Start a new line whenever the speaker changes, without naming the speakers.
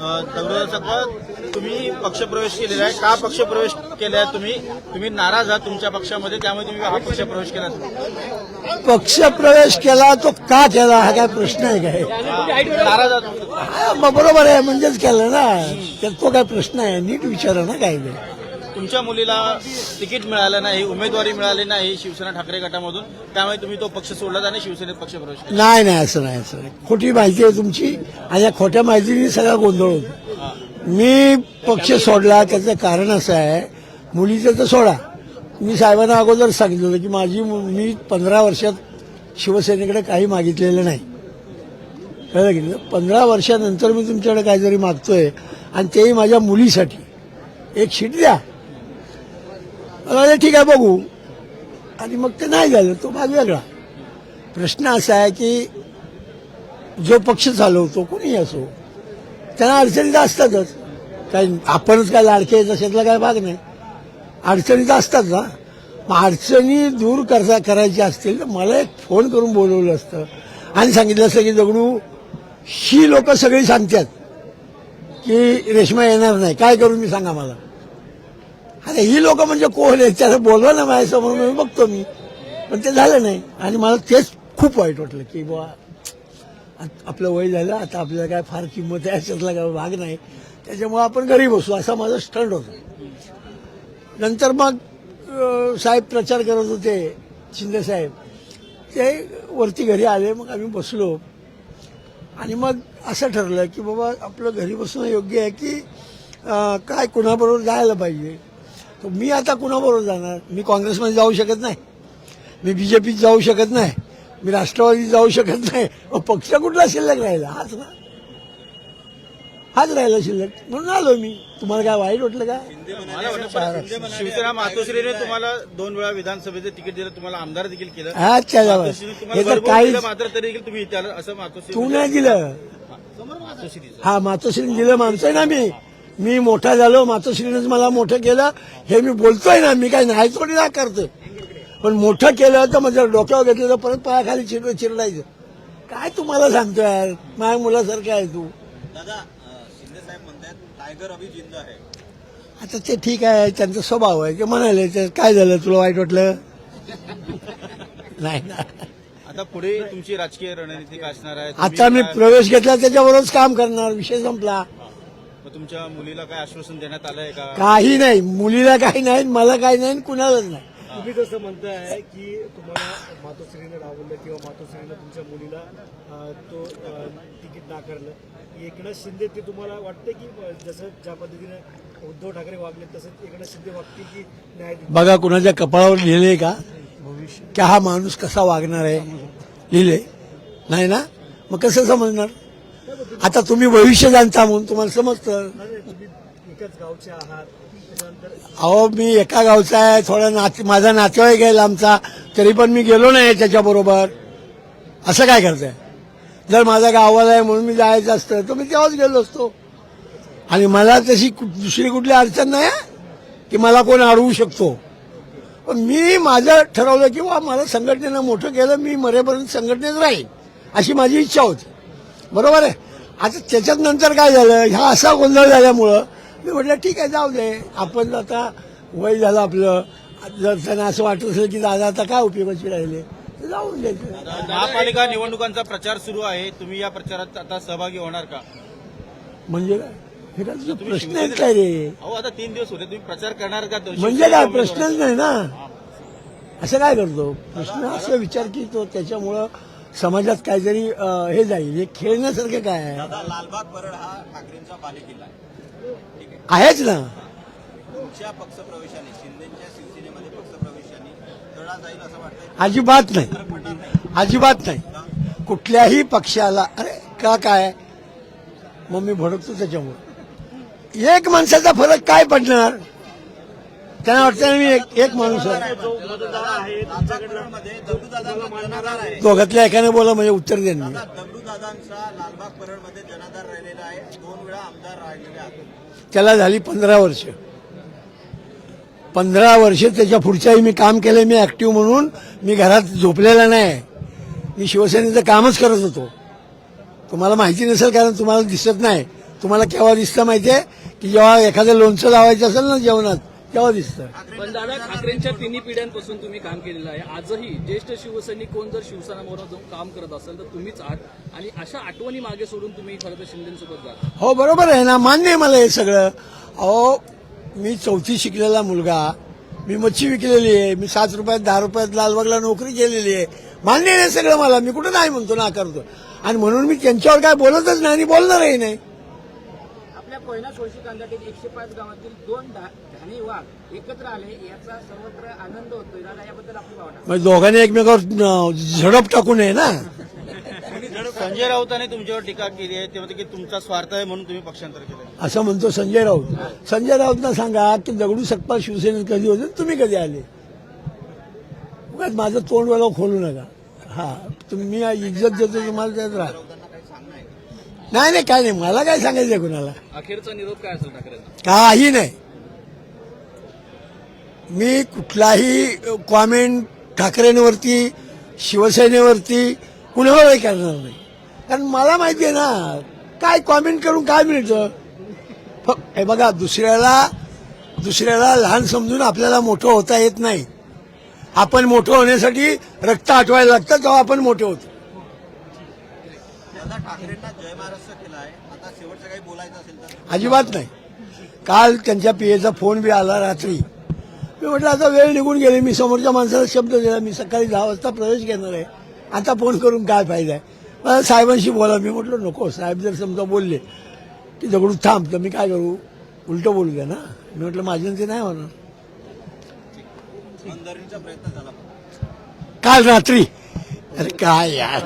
दगडूशेठ साहेब, तुम्ही पक्षप्रवेश केलेला आहे. का पक्षप्रवेश केलाय तुम्ही नाराज आहात तुमच्या पक्षामध्ये, त्यामुळे तुम्ही हा पक्षप्रवेश केला.
पक्षप्रवेश केला तो का केला हा काय प्रश्न आहे काय?
नाराज आहात.
मग बरोबर आहे म्हणजेच केलं ना, त्यात तो काय प्रश्न आहे? नीट विचारा ना काय ते.
तुमच्या मुलीला तिकीट मिळालं नाही, उमेदवारी मिळाली नाही शिवसेना ठाकरे गटामधून, त्यामुळे तुम्ही तो पक्ष सोडला आणि शिवसेनेत पक्षप्रवेश केला.
नाही नाही, असं नाही, असं नाही. खोटी माहिती आहे तुमची आणि या खोट्या माहितीने सगळा गोंधळ होतो. मी पक्ष सोडला त्याचं कारण असं आहे, मुलीचं तर सोडा. मी साहेबांना अगोदर सांगितलं होतं की मी 15 वर्षात शिवसेनेकडे काही मागितलेलं नाही. कळलं की 15 वर्षानंतर मी तुमच्याकडे काहीतरी मागतोय आणि तेही माझ्या मुलीसाठी. एक शीट द्या. मला ठीक आहे बघू, आणि मग ते नाही झालं, तो भाग वेगळा. प्रश्न असा आहे की जो पक्ष चालवतो कोणीही असो त्यांना अडचणीत असतातच. काही आपणच काय लाडके तशातला काय भाग नाही, अडचणीत असतात ना. मग अडचणी दूर करायची असतील तर मला एक फोन करून बोलवलं असतं आणि सांगितलं असतं की दगडू ही लोक सगळी सांगतात की रेश्मा येणार नाही, काय करू मी सांगा मला. अरे ही लोक म्हणजे कोण आहेत त्याला बोलवा ना माझ्यासमोर, मी बघतो मी. पण ते झालं नाही आणि मला तेच खूप वाईट वाटलं की बुवा आपलं वय झालं, आता आपल्याला काय फार किंमत आहे अशातला काय भाग नाही, त्याच्यामुळे आपण घरी बसू असा माझा स्टंट होता. नंतर मग साहेब प्रचार करत होते, शिंदे साहेब, ते वरती घरी आले. मग आम्ही बसलो आणि मग असं ठरलं की बाबा आपलं घरी बसणं योग्य आहे की काय कुणाबरोबर जायला पाहिजे. तर मी आता कुणाबरोबर जाणार? मी काँग्रेसमध्ये जाऊ शकत नाही, मी बीजेपीत जाऊ शकत नाही, मी राष्ट्रवादीत जाऊ शकत नाही. पक्ष कुठला शिल्लक राहिला? हाच राहिला शिल्लक, म्हणून आलो मी. तुम्हाला काय वाईट वाटलं का?
शिवसेना मातोश्रीने तुम्हाला 2 वेळा विधानसभेचं तिकीट दिलं, तुम्हाला आमदार देखील केलं.
हा त्याच्यावर हे तर काही
मात्र तरी देखील तुम्ही त्याला असं मातोश्री
तू नाही दिलं. हा मातोश्रीने दिलं मानतोय ना मी मोठा झालो, मातोश्रीनेच मला मोठं केलं हे मी बोलतोय ना. मी काय नाही थोडी ना करतोय, पण मोठं केलं तर माझं डोक्यावर घेतलं तर परत पायाखाली चिरडायचं. काय तुम्हाला सांगतोय यार, माझ्या मुलासारखं आहे तू.
दादा, शिंदे साहेब म्हणतात टायगर अभी जिंदा आहे.
आता ते ठीक आहे, त्यांचा स्वभाव आहे, ते म्हणाले ते काय झालं तुला वाईट वाटलं? नाही ना.
आता पुढे तुमची राजकीय रणनीती काय असणार आहे?
आता मी प्रवेश घेतला त्याच्याबरोबरच काम करणार, विषय संपला.
मग तुमच्या मुलीला काय आश्वासन देण्यात आलंय का?
काही नाही, मुलीला काही नाही, मला काही नाही, कुणालाच नाही.
तुम्ही जसं म्हणताय की तुम्हाला मातोश्रीने राबवलं किंवा मातोश्रीने तुमच्या मुलीला तो तिकीट नाकारलं, एकनाथ शिंदे ते तुम्हाला वाटतं की जसं ज्या पद्धतीने उद्धव ठाकरे वागले तसंच एकनाथ शिंदे वागतील की न्याय देतील?
बघा कुणाच्या कपाळावर लिहिले का की हा माणूस कसा वागणार आहे? लिहिले नाही ना, मग कसं समजणार? आता तुम्ही भविष्य जाणता म्हणून तुम्हाला समजतं.
तुम्ही एकाच गावचे आहात,
अहो मी एका गावचा आहे, थोडा माझा नातेवाईक आहे आमचा, तरी पण मी गेलो नाही त्याच्याबरोबर. असं काय करताय? जर माझा गावाला आहे म्हणून मी जायचं असतं तर मी तेव्हाच गेलो असतो. आणि मला तशी दुसरी कुठली अडचण नाही की मला कोण अडवू शकतो. पण मी माझं ठरवलं की मला संघटनेनं मोठं केलं, मी मरेपर्यंत संघटनेत राहील अशी माझी इच्छा होती. बरोबर आहे. आता त्याच्यात नंतर काय झालं, ह्या असा गोंधळ झाल्यामुळं मी म्हटलं ठीक आहे जाऊ दे, आपण आता वय झालं आपलं. जर त्यांना असं वाटत असेल की दादा आता काय उपयोगाची राहिले तर जाऊन द्यायचं.
महापालिका निवडणुकांचा प्रचार सुरू आहे, तुम्ही या प्रचारात आता सहभागी होणार का?
म्हणजे काय हे काय तुझा प्रश्न आहे काय रे?
अहो आता 3 दिवस होते, तुम्ही प्रचार करणार का?
म्हणजे काय प्रश्नच नाही ना. असं काय करतो प्रश्न, असं विचार की तो त्याच्यामुळं समाजात काहीतरी हे जाईल. हे खेळण्यासारखं काय आहे?
लालबाग परळ हा ठाकरेंचा बालेकिल्ला आहे,
आहेच ना.
तुमच्या पक्षप्रवेशाने, शिंदेच्या शिवसेनेमध्ये पक्षप्रवेशाने तडा जाईल असं वाटतं?
अजिबात नाही, अजिबात नाही. कुठल्याही पक्षाला अरे का काय मग मी भडकतो त्याच्यामुळे. एक माणसाचा फरक काय पडणार? त्यांना वाटतं मी एक माणूस आहे. दोघातल्या एकाने बोला म्हणजे उत्तर देईन मी.
दगडूदादांचा लालबाग परळमध्ये जनाधार राहिलेला आहे, 2 वेळा आमदार राहिलेले आहेत.
त्याला झाली 15 वर्ष. 15 वर्ष त्याच्या पुढच्याही मी काम केलं. मी ऍक्टिव्ह म्हणून मी घरात झोपलेला नाही, मी शिवसेनेचं कामच करत होतो. तुम्हाला माहिती नसेल कारण तुम्हाला दिसत नाही, तुम्हाला केव्हा दिसतं माहितीये की जेव्हा एखादं लोणचं लावायचं असेल ना जेवणात तेव्हा दिसतं.
पण दादा, ठाकरेंच्या तिन्ही पिढ्यांपासून तुम्ही काम केलेलं आहे. आजही ज्येष्ठ शिवसैनिक कोण जर शिवसेना मोहरात जाऊन काम करत असेल तर तुम्हीच आहात. आणि अशा आठवणी मागे सोडून तुम्ही खरं तर शिंदेसोबत जाता.
हो बरोबर आहे ना, मान्य आहे मला हे सगळं. अहो मी 4थी शिकलेला मुलगा, मी मच्छी विकलेली आहे, मी 7 रुपयात 10 रुपयात लालबागला नोकरी केलेली आहे. मान्य आहे सगळं मला, मी कुठं नाही म्हणतो ना करतो. आणि म्हणून मी त्यांच्यावर काय बोलतच नाही आणि बोलणारही नाही.
आपल्या कोयना सोळशी कांदाटीत 105 गावातील 2 धाने वाघ एकत्र आले याचा सर्वत्र आनंद होतोय. दादा, याबद्दल आपली भावना.
मग दोघांनी एकमेकावर झडप टाकू नये ना.
संजय राऊतांनी तुमच्यावर टीका केली आहे, ते म्हणते की तुमचा स्वार्थ आहे म्हणून तुम्ही पक्षांतर केलं.
असं म्हणतो संजय राऊत. संजय राऊतना सांगा की दगडू सकपाल शिवसेनेत कधी होते, तुम्ही कधी आले. उगाच माझं तोंड वाला खोलू नका. हा तुम्ही इज्जत देतो तुम्हाला त्यात राहा. नाही नाही काय नाही, मला काय सांगायचं कुणाला.
अखेरचा निरोप काय असेल ठाकरेंना?
काही नाही. मी कुठलाही कॉमेंट ठाकरेंवरती शिवसेनेवरती कुणावरही करणार नाही. कारण मला माहिती आहे ना काय कॉमेंट करून काय मिळतं. हे बघा, दुसऱ्याला लहान समजून आपल्याला मोठं होता येत नाही. आपण मोठं होण्यासाठी रक्त आटवायला लागतं, तेव्हा आपण मोठे होतो.
ठाकरेंना जय महाराष्ट्र केला आहे, आता शेवटचं काही बोलायचं असेल तर?
अजिबात नाही. काल त्यांच्या पीएचा फोन बी आला रात्री. मी म्हटलं आता वेळ निघून गेली, मी समोरच्या माणसाला शब्द दिला, मी सकाळी 10 वाजता प्रवेश घेणार आहे, आता फोन करून काय फायदा आहे. मला साहेबांशी बोला. मी म्हटलं नको, साहेब जर समजा बोलले की दगडू थांब, तर मी काय करू, उलटं बोलू द्या ना. मी म्हटलं माझ्या ते नाही होणार.
प्रयत्न झाला
काल रात्री. अरे काय यार.